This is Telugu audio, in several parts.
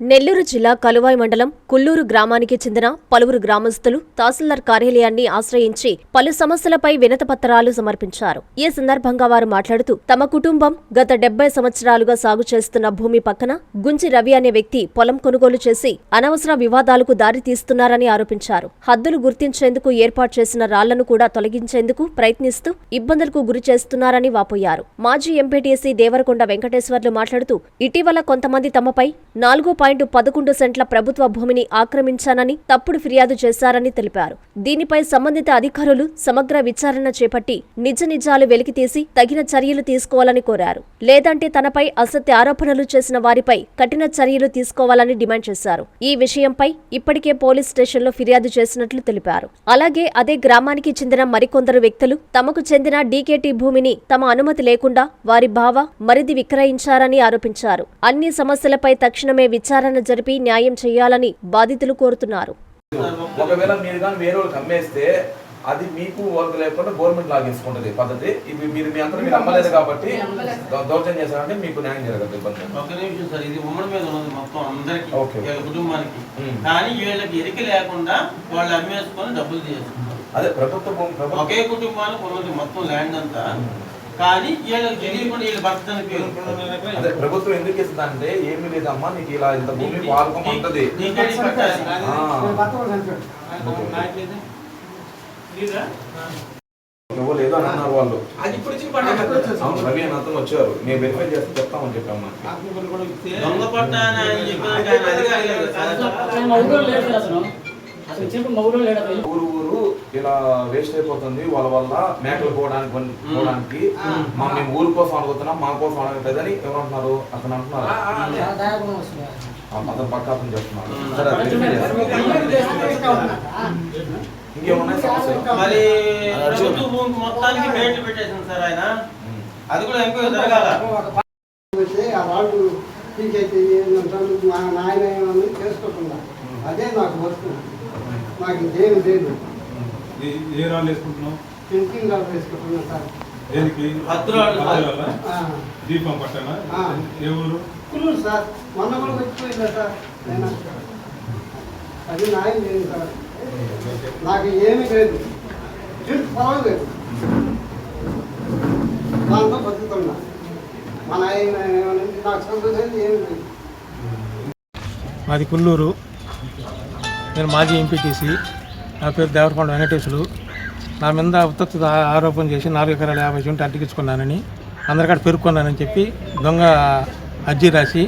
నెల్లూరు జిల్లా కలువాయి మండలం కుల్లూరు గ్రామానికి చెందిన పలువురు గ్రామస్తులు తహసీల్దార్ కార్యాలయాన్ని ఆశ్రయించి పలు సమస్యలపై వినతిపత్రాలు సమర్పించారు. ఈ సందర్భంగా వారు మాట్లాడుతూ తమ కుటుంబం గత 70 సంవత్సరాలుగా సాగు చేస్తున్న భూమి పక్కన గుంజి రవి అనే వ్యక్తి పొలం కొనుగోలు చేసి అనవసర వివాదాలకు దారితీస్తున్నారని ఆరోపించారు. హద్దులు గుర్తించేందుకు ఏర్పాటు చేసిన రాళ్లను కూడా తొలగించేందుకు ప్రయత్నిస్తూ ఇబ్బందులకు గురి చేస్తున్నారని వాపోయారు. మాజీ ఎంపీటీసీ దేవరకొండ వెంకటేశ్వర్లు మాట్లాడుతూ ఇటీవల కొంతమంది తమపై 4.11 సెంట్ల ప్రభుత్వ భూమిని ఆక్రమించానని తప్పుడు ఫిర్యాదు చేశారని తెలిపారు. దీనిపై సంబంధిత అధికారులు సమగ్ర విచారణ చేపట్టి నిజాలు వెలికితీసి తగిన చర్యలు తీసుకోవాలని కోరారు. లేదంటే తనపై అసత్య ఆరోపణలు చేసిన వారిపై కఠిన చర్యలు తీసుకోవాలని డిమాండ్ చేశారు. ఈ విషయంపై ఇప్పటికే పోలీస్ స్టేషన్లో ఫిర్యాదు చేసినట్లు తెలిపారు. అలాగే అదే గ్రామానికి చెందిన మరికొందరు వ్యక్తులు తమకు చెందిన డీకేటీ భూమిని తమ అనుమతి లేకుండా వారి బావ మరిది విక్రయించారని ఆరోపించారు. అన్ని సమస్యలపై తక్షణమే విచారణ జరిపి న్యాయం చేయాలని బాధితులు కోరుతున్నారు. ఒకవేళ మీరు కానీ వేరే వాళ్ళకి అమ్మేస్తే అది మీకు వాళ్ళకి లేకుండా గవర్నమెంట్ లాగేసుకుంటది పద్ధతి. ఇవి మీరు మీ అందరూ మీరు అమ్మలేదు కాబట్టి దౌర్జన్యం చేశారంటే మీకు న్యాయం జరగదు. ఒక నిమిషం సార్, ఇది ఉమ్మడి మీద ఉన్నది మొత్తం అందరికి కుటుంబానికి, కానీ వీళ్ళకి ఎరిక లేకుండా వాళ్ళు అమ్మేసుకొని డబ్బులు తీసుకుంటారు. అదే ప్రభుత్వం ఒకే కుటుంబానికి ఉన్నది మొత్తం ల్యాండ్ అంతా, కానీ వీళ్ళకి తెలియకుండా వీళ్ళు భర్త చనిపోయారు. అదే ప్రభుత్వం ఎందుకు ఇస్తుందంటే ఏమీ లేదమ్మా నీకు ఇలా ఇంత భూమి పాల్గొంటుంది లేదో అని అన్నారు వాళ్ళు. రవి అని అతను వచ్చారు, మేము వెరిఫై చేస్తే చెప్తామని చెప్పాము. దొంగ పట్ట ఊరు ఇలా వేస్ట్ అయిపోతుంది వాళ్ళ వల్ల మేకలు పోవడానికి మేము ఊరు కోసం అనుకుంటున్నాం, మా కోసం అడగట్లేదని ఎవరు అంటున్నారు? అతను అంటున్నారు, అతను పక్క అతను చెప్తున్నారు. ఇంకేమున్నాయి సమస్యలు? మరి మొత్తానికి రేట్లు పెట్టేసింది సార్ ఆయన, అది కూడా ఎంక్వైరీ జరగాల. అదే నాకు వస్తు, నాకు ఇదేమి లేదు. ఏ రాళ్ళు వేసుకుంటున్నావు? పెయింటింగ్ రాళ్ళు వేసుకుంటున్నాను సార్. దేనికి? దీపం పట్టనా? ఏ ఊరు? కుల్లూరు సార్. మొన్న కూడా వచ్చిపోయిందా సార్? అది న్యాయం లేదు సార్, నాకు ఏమీ లేదు, పర్వాలేదు, దాంతో బతుకుతున్నా. మన నాకు సంతోషం ఏమి లేదు. మాది కుల్లూరు, నేను మాజీ ఎంపీటీసీ, నా పేరు దేవరకొండ వెంకటేశ్వర్లు. నా మీద ఉత్తత్వ ఆరోపణ చేసి 4 ఎకరాల 50 సెంట్లు అడ్డగించుకున్నానని, అందరికాడ పెరుక్కున్నానని చెప్పి దొంగ అర్జీ రాసి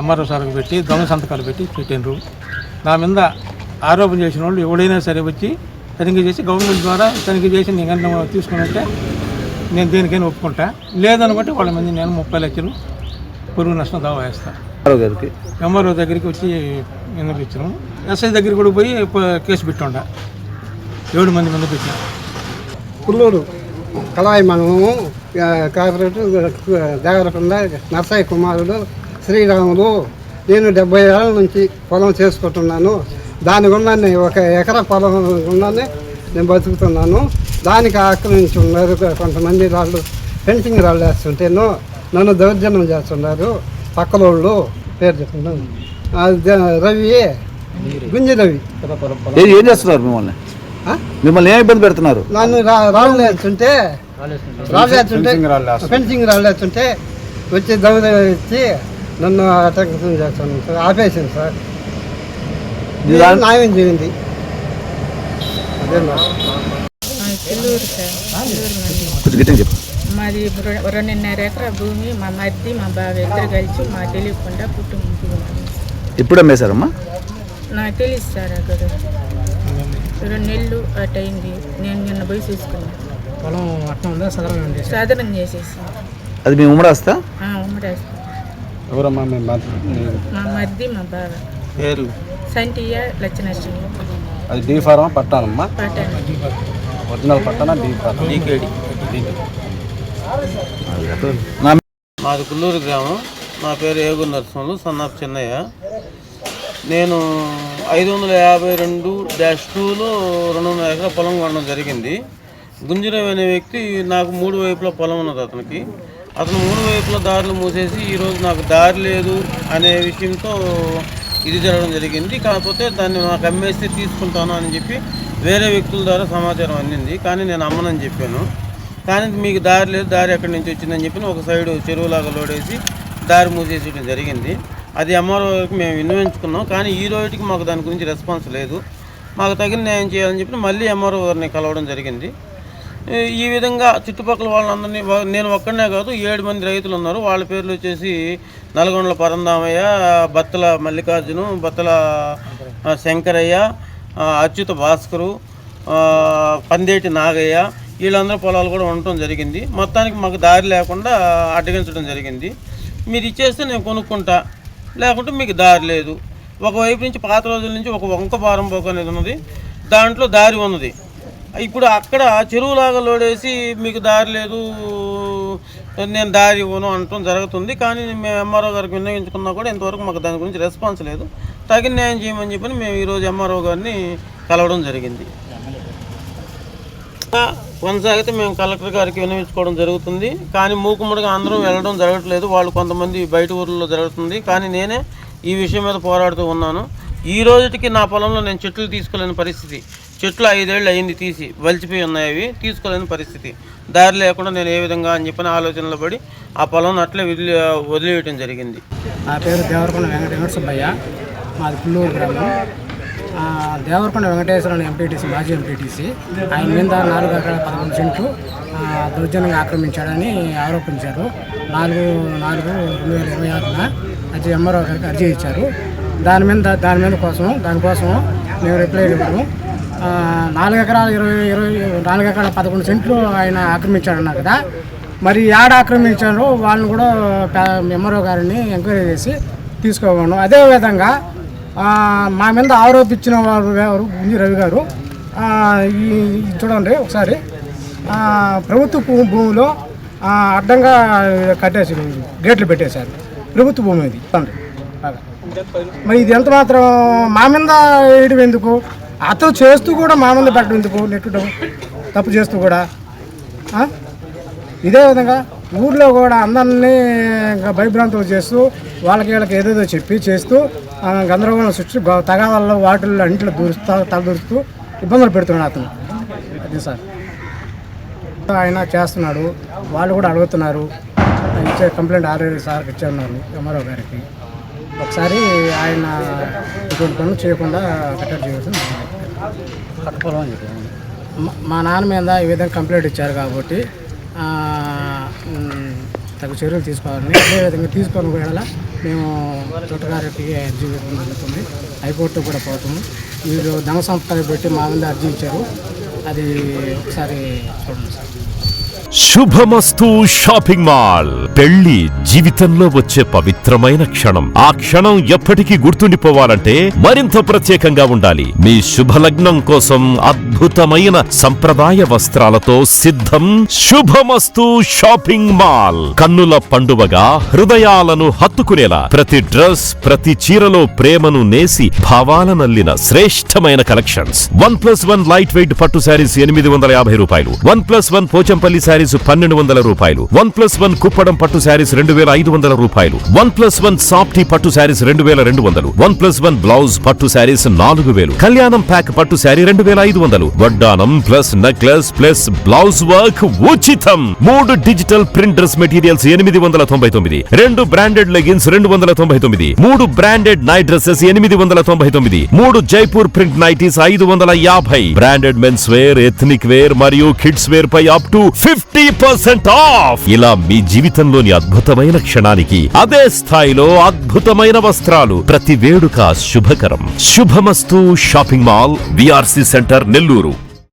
ఎంఆర్ఓ సార్కు పెట్టి దొంగ సంతకాలు పెట్టిండ్రు. నా మీద ఆరోపణ చేసిన వాళ్ళు ఎవడైనా సరే వచ్చి తనిఖీ చేసి గవర్నమెంట్ ద్వారా తనిఖీ చేసి నేను తీసుకున్నట్టే నేను దేనికైనా ఒప్పుకుంటా. లేదనుకుంటే వాళ్ళ మీద నేను 30 లక్షలు పురుగు నష్టం దావా వేస్తాను. ఎంఆర్ఓ దగ్గరికి వచ్చి విన్నపించాము. ఎస్ఐ దగ్గరికి కూడా పోయి కేసు పెట్టుండ 7 మంది మీద పెట్టినా. కుల్లూరు కలాయి మనము కార్పొరేట్ దేవరకొండ నర్సయ్య కుమారుడు శ్రీరాములు. నేను 70 ఏళ్ళ నుంచి పొలం చేసుకుంటున్నాను. దాని గుండానే 1 ఎకరా పొలం గుండానే నేను బతుకుతున్నాను. దానికి ఆక్రమించి ఉన్నారు కొంతమంది. రాళ్ళు ఫెన్సింగ్ రాళ్ళు వేస్తుంటేనో నన్ను దౌర్జన్యం చేస్తున్నారు. పక్కలోళ్ళు పేరు చెప్తున్నాను, రవి, గుంజి రవి. ఏం చేస్తున్నారు? మిమ్మల్ని ఏం ఇబ్బంది పెడుతున్నారు? నన్ను రాళ్ళు వేస్తుంటే ఫెన్సింగ్ రాళ్ళు వేస్తుంటే వచ్చి దౌర్జ వచ్చి నన్ను అటెన్షన్ చేస్తాను సార్. ఆపేసింది సార్, న్యాయం చేయండి. అదే మాది 2.5 ఎకరా భూమి. మా మధ్య మా బావ ఇద్దరు కలిసి మా తెలియకుండా కుటుంబం. ఎప్పుడు అమ్మేశారమ్మా? నాకు తెలియదు సార్, అక్కడ 2 నెలలు అటు అయింది. నేను నిన్న పోయి చూసుకున్నాను. పొలం అట్లా ఉందా? సాధనం చేసేసి. అది మీ ఉమ్మడేస్తా? ఉమ్మడేస్తా. ఎవరమ్మా? మా మధ్య మా బావ పేరు సంటియ్య లచ్చనష్టం. అది డీ ఫార్మా పట్టానమ్మా? పట్టాను. ఒరిజినల్ పట్టానా? డీకేడి. మాది కుల్లూరు గ్రామం. నా పేరు ఏగు నరసింహులు, సన్నాఫ్ చెన్నయ్య. నేను 552-2లో 2.5 ఎకరా పొలం కొనడం జరిగింది. గుంజురవి అనే వ్యక్తి నాకు 3 వైపులా పొలం ఉన్నది అతనికి. అతను 3 వైపులా దారులు మూసేసి ఈరోజు నాకు దారి లేదు అనే విషయంతో ఇది జరగడం జరిగింది. కాకపోతే దాన్ని నాకు అమ్మేస్తే తీసుకుంటాను అని చెప్పి వేరే వ్యక్తుల ద్వారా సమాచారం అందింది. కానీ నేను అమ్మనని చెప్పాను. కానీ మీకు దారి లేదు, దారి ఎక్కడి నుంచి వచ్చిందని చెప్పి ఒక సైడు చెరువులాగా లోడేసి దారి మూసేసేయడం జరిగింది. అది ఎంఆర్ఓ వరకు మేము విన్నవించుకున్నాం. కానీ ఈ రోజుకి మాకు దాని గురించి రెస్పాన్స్ లేదు. మాకు తగిన న్యాయం చేయాలని చెప్పి మళ్ళీ ఎంఆర్ఓ గారిని కలవడం జరిగింది. ఈ విధంగా చుట్టుపక్కల వాళ్ళందరినీ, నేను ఒక్కడనే కాదు 7 మంది రైతులు ఉన్నారు. వాళ్ళ పేర్లు వచ్చేసి నల్గొండల పరందామయ్య, బత్తల మల్లికార్జును, బత్తల శంకరయ్య, అచ్యుత భాస్కరు, పందేటి నాగయ్య, వీళ్ళందరూ పొలాలు కూడా ఉండటం జరిగింది. మొత్తానికి మాకు దారి లేకుండా అడ్డగించడం జరిగింది. మీరు ఇచ్చేస్తే నేను కొనుక్కుంటా, లేకుంటే మీకు దారి లేదు. ఒకవైపు నుంచి పాత రోజుల నుంచి ఒక వంక పారంపోక అనేది ఉన్నది, దాంట్లో దారి ఉన్నది. ఇప్పుడు అక్కడ చెరువులాగా లోడేసి మీకు దారి లేదు, నేను దారి ఇవ్వను అనటం జరుగుతుంది. కానీ మేము ఎంఆర్ఓ గారికి విన్నవించుకున్నా కూడా ఇంతవరకు మాకు దాని గురించి రెస్పాన్స్ లేదు. తగిన న్యాయం చేయమని చెప్పని మేము ఈరోజు ఎంఆర్ఓ గారిని కలవడం జరిగింది. కొనసాగితే మేము కలెక్టర్ గారికి విన్నవించుకోవడం జరుగుతుంది. కానీ మూకుమ్మడిగా అందరం వెళ్ళడం జరగట్లేదు. వాళ్ళు కొంతమంది బయట ఊర్లలో జరుగుతుంది. కానీ నేనే ఈ విషయం మీద పోరాడుతూ ఉన్నాను. ఈ రోజుకి నా పొలంలో నేను చెట్లు తీసుకోలేని పరిస్థితి. చెట్లు 5 ఏళ్ళు అయింది తీసి, వలిచిపోయి ఉన్నాయి, అవి తీసుకోలేని పరిస్థితి. దారి లేకుండా నేను ఏ విధంగా అని చెప్పిన ఆలోచనలో పడి ఆ పొలం అట్లే వదిలివేయటం జరిగింది. నా పేరు దేవరకొండ వెంకట సుబ్బయ్య, మాది కుల్లూరు గ్రామం. దేవరకొండ వెంకటేశ్వరరావు ఎంపీటీసీ, మాజీ ఎంపీటీసీ, ఆయన మీద 4 ఎకరాల 11 సెంట్లు దౌర్జన్యంగా ఆక్రమించాడని ఆరోపించారు. 4/4/2026న అది ఎంఆర్ఓ గారికి అర్జీ ఇచ్చారు. దానికోసం మేము రిప్లై ఇవ్వడం, 4 ఎకరాల 4 ఎకరాల 11 సెంట్లు ఆయన ఆక్రమించాడన్నారు కదా. మరి ఏడ ఆక్రమించారో వాళ్ళని కూడా ఎంఆర్ఓ గారిని ఎంక్వైరీ చేసి తీసుకోమను. అదేవిధంగా మా మీద ఆరోపించిన వారు ఎవరు, గుంజి రవి గారు, ఈ చూడండి ఒకసారి, ప్రభుత్వ భూమిలో అడ్డంగా కట్టేసి గేట్లు పెట్టేశారు. ప్రభుత్వ భూమి ఇది. మరి ఇది ఎంత మాత్రం మా మీద వేయడం ఎందుకు? అతను చేస్తూ కూడా మా మీద పెట్టడం ఎందుకు? నెట్టడం తప్పు చేస్తూ కూడా. ఇదే విధంగా ఊర్లో కూడా అందరినీ భయభ్రాంతులు చేస్తూ వాళ్ళకి ఏదేదో చెప్పి చేస్తూ గందరగోళం సృష్టి తగాదాల్లో వాటిల్లో ఇంట్లో తలదూరుస్తూ ఇబ్బందులు పెడుతున్నాడు అతను. అది సార్ ఆయన చేస్తున్నాడు. వాళ్ళు కూడా అడుగుతున్నారు, ఇచ్చే కంప్లైంట్ ఆల్రెడీ సార్కి ఇచ్చేస్తున్నారు ఎంఆర్ఓ గారికి. ఒకసారి ఆయన ఇటువంటి పనులు చేయకుండా కట్టడి చేయాల్సింది. మా నాన్న మీద ఈ విధంగా కంప్లైంట్ ఇచ్చారు కాబట్టి తగు చర్యలు తీసుకోవాలని, అదేవిధంగా తీసుకొని కూడా మేము తోటగారికి అర్జీ ఇవ్వడం జరుగుతుంది. హైకోర్టు కూడా పోతాము. వీళ్ళు ధన సంస్థలు పెట్టి మా మీద అర్జీ ఇచ్చారు. అది ఒకసారి చూడండి సార్. శుభమస్తు షాపింగ్ మాల్. పెళ్లి జీవితంలో వచ్చే పవిత్రమైన క్షణం. ఆ క్షణం ఎప్పటికీ గుర్తుండిపోవాలంటే మరింత ప్రత్యేకంగా ఉండాలి. మీ శుభలగ్నం కోసం అద్భుతమైన సంప్రదాయ వస్త్రాలతో సిద్ధం శుభమస్తు షాపింగ్ మాల్. కన్నుల పండువగా హృదయాలను హత్తుకునేలా ప్రతి డ్రెస్, ప్రతి చీరలో ప్రేమను నేసి భావాలనల్లిన శ్రేష్టమైన కలెక్షన్స్. 1+1 లైట్ వెయిట్ పట్టు శారీస్ 850 రూపాయలు, 1+1 పోచంపల్లి శారీస్ 1200 రూపాయలు, 1+1 కుప్పడం పట్టు శారీస్ 2500 రూపాయలు, 1+1 సాఫ్టీ పట్టు శారీస్ 2200, 1+1 బ్లౌజ్ పట్టు శారీస్ 4000, కళ్యాణం ప్యాక్ పట్టు శారీ 2500, వడ్డానం plus necklace plus blouse work ఉచితం. 3 digital print dress materials 899, 2 branded leggings 299, 3 branded night dresses 899, 3 Jaipur print nighties 550, branded men's wear, ethnic wear మరియు కిడ్స్ వేర్ పై అప్ టు 50% ఆఫ్. ఇలా మీ జీవితంలోని అద్భుతమైన క్షణానికి అదే స్థాయిలో అద్భుతమైన వస్త్రాలు. ప్రతి వేడుక శుభకరం. శుభమస్తు shopping mall, VRC centre, Nellore.